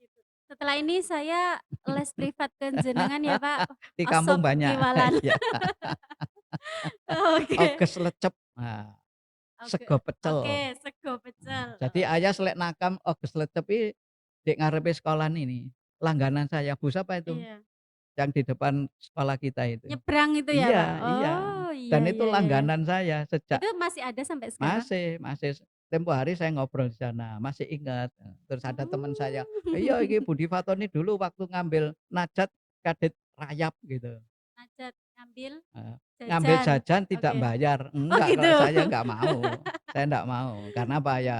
gitu. Setelah ini saya les privat ke jenengan ya, Pak, Di osop kampung banyak, Kiwalan. iya. Oke. Oges lecep, nah, Oke sego pecel. oke, sego pecel, Jadi ayah selek nakam oges lecep iki dek ngarepe sekolahan ini, langganan saya, "Bu, siapa itu?" iya. Yang di depan sekolah kita itu. Nyebrang itu ya, Pak? Iya iya, Oh, iya dan itu iya iya. langganan saya sejak Itu masih ada sampai sekarang? masih tempo hari saya ngobrol di sana, masih ingat, terus ada teman saya, "Iya Mmm. iki Budi Fatoni dulu waktu ngambil najat Kadit Rayap," gitu, Najat ngambil heeh, "ngambil jajan? jajan tidak Oke. bayar." Oh, Enggak, gitu? kalau saya enggak mau, karena apa ya,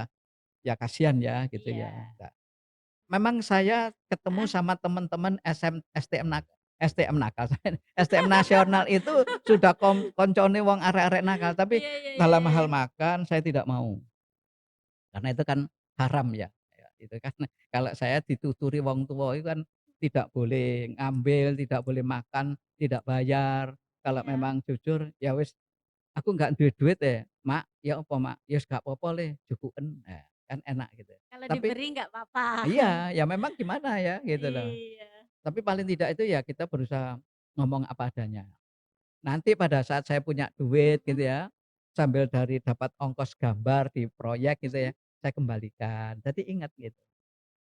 ya kasihan ya gitu ya, Iya. enggak. Memang saya ketemu Heeh. sama teman-teman STM nakal, STM nasional itu sudah koncone wong arek-arek nakal, tapi Iya iya iya dalam iya hal iya. makan saya tidak mau, karena itu kan haram ya, ya itu kan kalau saya dituturi wong tua itu kan tidak boleh ngambil, tidak boleh makan, tidak bayar, kalau Iya. memang jujur ya wis aku nggak duwe duit Mak, ya apa Mak? Ya wis gak apa-apa le, jupuken, nah kan enak gitu. Kalau Tapi diberi nggak apa-apa. iya, ya memang gimana ya gitu loh. Iya. Tapi paling tidak itu ya kita berusaha ngomong apa adanya. Nanti pada saat saya punya duit Mhm gitu ya, sambil dari dapat ongkos gambar di proyek gitu mhm. ya, saya kembalikan. Jadi ingat gitu.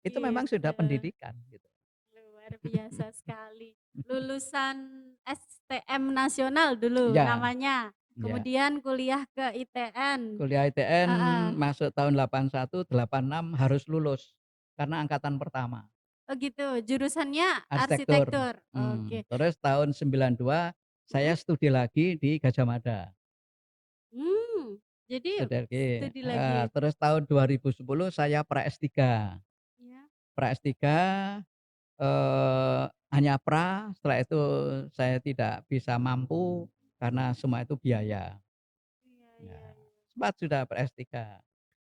Itu memang sudah Gitu. pendidikan gitu. Luar biasa sekali. Lulusan STM nasional dulu Iya namanya, iya. kemudian kuliah ke ITN. Kuliah ITN Heeh. masuk tahun 81, 86 harus lulus karena angkatan pertama, Oh, gitu, jurusannya arsitektur. arsitektur? Oke. Terus tahun 92 saya Mhm. studi lagi di Gadjah Mada. Mmm, jadi Studi lagi, studi lagi? terus tahun 2010 saya pra S3. Iya. Pra S3, hanya pra, setelah itu saya tidak bisa mampu karena semua itu biaya. Iya iya Ya, iya. sempat sudah pra S3.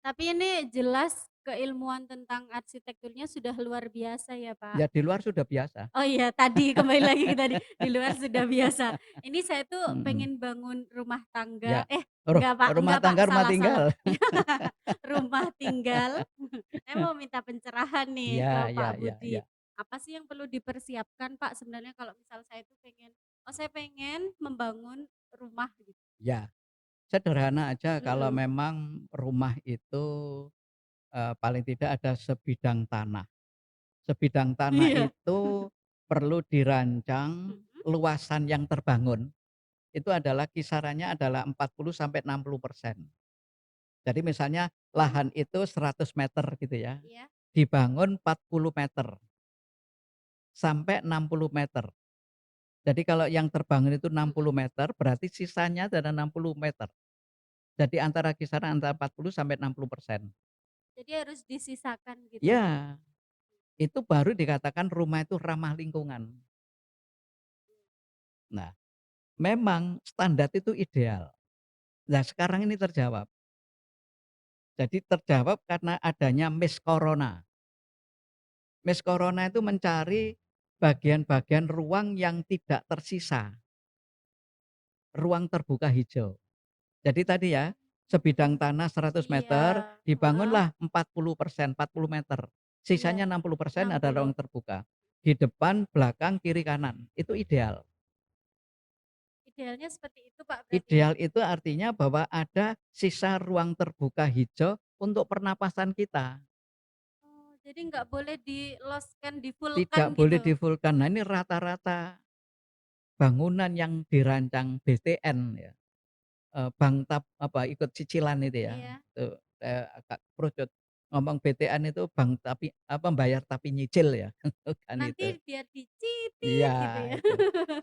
Tapi ini jelas keilmuan tentang arsitekturnya sudah luar biasa ya, Pak? Ya di luar sudah biasa. Oh iya, tadi kembali lagi ke tadi, di luar sudah biasa. Ini saya tuh Mhm, pengen bangun rumah ya. tangga enggak Rumah Pak, tangga, rumah salah salah. tinggal. Rumah tinggal, saya mau minta pencerahan nih Iya ke iya Pak iya iya. Budi. Apa sih yang perlu dipersiapkan Pak sebenarnya kalau misal saya tuh pengen, oh saya pengen membangun rumah gitu? Ya, sederhana aja kalau Mhm. memang rumah itu, paling tidak ada sebidang tanah. Sebidang tanah Iya. itu perlu dirancang Mhm. luasan yang terbangun, itu adalah kisarannya adalah 40 sampai 60%. Jadi misalnya Mhm. lahan itu 100 meter gitu ya, Iya. dibangun 40 meter sampai 60 meter. Jadi kalau yang terbangun itu Mhm. 60 meter, berarti sisanya adalah 60 meter. Jadi antara kisaran antara 40 sampai 60%. Jadi harus disisakan gitu? Ya, itu baru dikatakan rumah itu ramah lingkungan. Nah, memang standar itu ideal. Nah, sekarang ini terjawab. Jadi terjawab karena adanya Miss Corona. Miss Corona itu mencari bagian-bagian ruang yang tidak tersisa, ruang terbuka hijau. Jadi tadi ya, sebidang tanah 100 Iya, meter, heeh, dibangunlah 40%, 40 meter. iya, Sisanya 60% ada 60. ruang terbuka. Di depan, belakang, kiri, kanan. Itu ideal. Idealnya seperti itu Pak berarti ya? Ideal itu artinya bahwa ada sisa ruang terbuka hijau untuk pernapasan kita. Oh, jadi nggak boleh di-lost-kan, di-full-kan Tidak boleh gitu? di-full-kan. Nah, ini rata-rata bangunan yang dirancang BTN ya, bank apa, ikut cicilan itu ya, Iya, itu saya agak kerucut. ngomong BTN itu bank tapi apa, bayar tapi nyicil ya, kan itu. Nanti biar Iya, dicicil gitu ya. itu.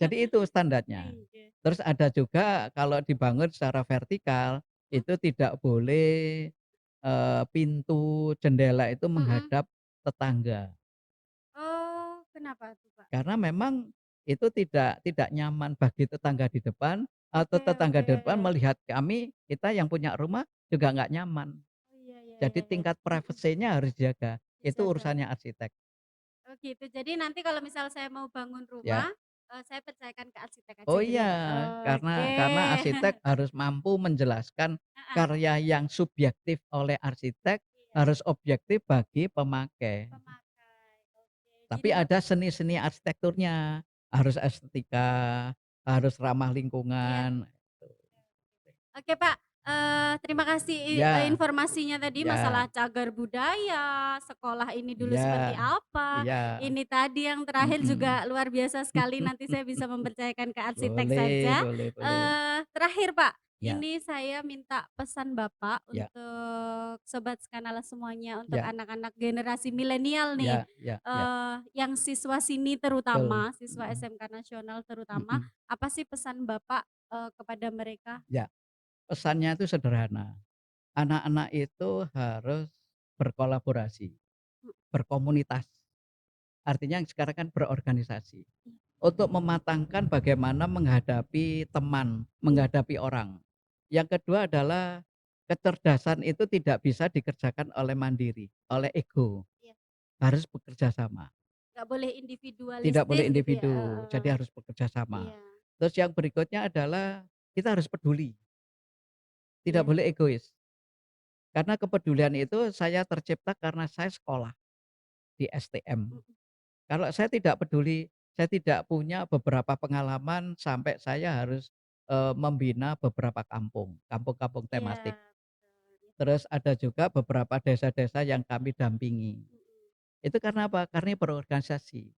Jadi itu standarnya. Iya. Terus ada juga kalau dibangun secara vertikal, Mhm itu tidak boleh, pintu jendela itu mhm. menghadap tetangga. Oh, kenapa tuh, Pak? Karena memang itu tidak nyaman bagi tetangga di depan, atau Oke tetangga oke. di depan melihat kami, kita yang punya rumah juga nggak nyaman. Oh, iya iya Jadi iya iya. tingkat Mhm, privasinya harus dijaga, itu dijaga. urusannya arsitek. Oh gitu. Jadi nanti kalau misal saya mau bangun Ya. rumah, saya percayakan ke arsitek aja Oh gitu iya, ya? Oke. karena arsitek harus mampu menjelaskan Heeh. karya yang subjektif oleh arsitek, Iya, harus objektif bagi pemakai. pemakai. Oke. Tapi Gini Bap ada seni-seni arsitekturnya, harus estetika, harus ramah iya. lingkungan. Oke Pak, terima kasih Ya, informasinya tadi masalah ya, cagar budaya, sekolah ini dulu iya, seperti apa, iya, ini tadi yang terakhir mhm. juga luar biasa sekali nanti saya bisa mempercayakan ke arsitek Boleh saja. boleh boleh. Terakhir Pak, Ya, ini saya minta pesan Bapak ya, untuk sobat Skanala semuanya, untuk ya, anak-anak generasi milenial nih, ya, ya, ya, yang siswa sini betul, terutama, siswa mhm, SMK Nasional terutama, mhm, apa sih pesan Bapak, kepada mereka? ya. Pesannya itu sederhana, anak-anak itu harus berkolaborasi, Mhm. berkomunitas, artinya sekarang kan berorganisasi, Iya untuk mematangkan bagaimana menghadapi teman, iya menghadapi orang. Yang kedua adalah kecerdasan itu tidak bisa dikerjakan oleh mandiri, oleh ego, iya, harus bekerja sama. nggak boleh Tidak boleh individualistis gitu ya? individu, Heeh, jadi harus bekerja sama. iya Terus yang berikutnya adalah kita harus peduli, tidak iya, boleh egois. Karena kepedulian itu saya tercipta karena saya sekolah di STM. mhm, Kalau saya tidak peduli, saya tidak punya beberapa pengalaman sampai saya harus, membina beberapa kampung, kampung-kampung iya tematik. betul, iya, Terus ada juga beberapa desa-desa yang kami dampingi. mhm, Itu karena apa? Karena berorganisasi.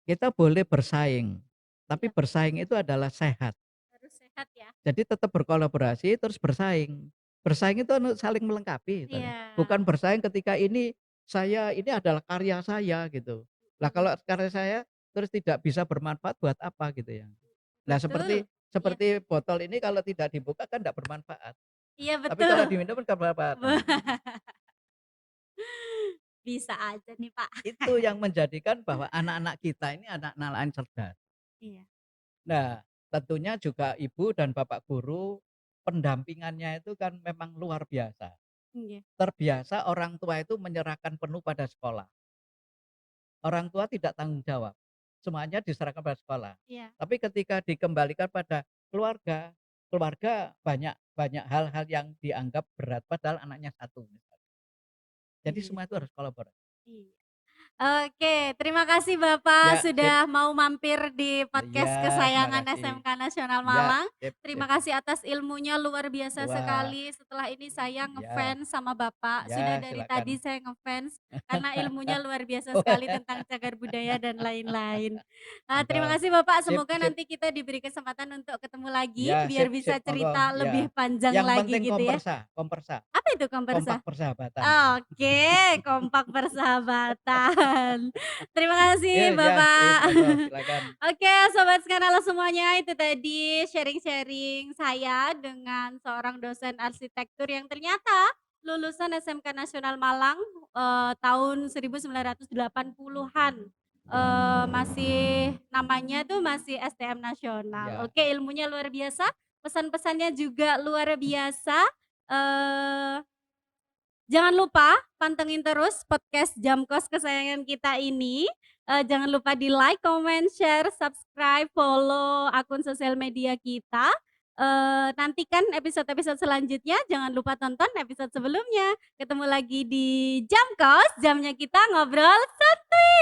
Kita boleh bersaing, tapi iya bersaing itu adalah sehat. harus sehat ya? Jadi tetap berkolaborasi terus bersaing. Bersaing itu saling melengkapi Iya, bukan bersaing ketika ini adalah karya saya gitu. Lah kalau mhm, karya saya terus tidak bisa bermanfaat buat apa gitu ya. Nah seperti betul, iya seperti botol ini kalau tidak dibuka kan tidak bermanfaat. Nah, iya tapi kalau betul, diminum kan bermanfaat. be Nah, bisa aja nih Pak, itu yang menjadikan bahwa anak-anak kita ini anak-anak yang cerdas. iya, Nah, tentunya juga ibu dan bapak guru pendampingannya itu kan memang luar biasa. iya Terbiasa orang tua itu menyerahkan penuh pada sekolah. Orang tua tidak tanggung jawab, semuanya diserahkan pada sekolah. iya, Tapi ketika dikembalikan pada keluarga, keluarga banyak banyak hal-hal yang dianggap berat padahal anaknya satu misalnya. Jadi iya semua itu harus kolaborasi. iya. Oke, terima kasih Bapak Ya, sip. sudah mau mampir di Iya, podcast terima kesayangan kasih. SMK Nasional Ya, Malang. sip Terima sip. kasih atas ilmunya luar biasa Wah, sekali. Setelah ini saya ya, ngefans sama Bapak. Sudah ya dari tadi silakan. saya ngefans karena ilmunya luar biasa sekali tentang cagar budaya dan lain-lain. Terima Mantap. kasih Bapak, Sip semoga sip. nanti kita diberi kesempatan untuk ketemu lagi Ya, biar sip sip, bisa monggo, cerita ya. lebih panjang Yang lagi penting gitu ya. kompersa kompersa, Apa itu kompak kompersa? persahabatan. Oke, kompak persahabatan. Terima kasih, Ya, sip, Bapak. monggo silakan. Oke, sobat Skanala semuanya, itu tadi sharing-sharing saya dengan seorang dosen arsitektur yang ternyata lulusan SMK Nasional Malang, tahun 1980-an. Masih namanya tuh masih STM Nasional. Ya, Oke, ilmunya luar biasa, pesan-pesannya juga luar biasa. Eee Jangan lupa pantengin terus podcast Jam Kos kesayangan kita ini. Jangan lupa di-like, comment, share, subscribe, follow akun sosial media kita. Nantikan episode-episode selanjutnya, jangan lupa tonton episode sebelumnya. Ketemu lagi di Jam Kos, jamnya kita ngobrol santuy.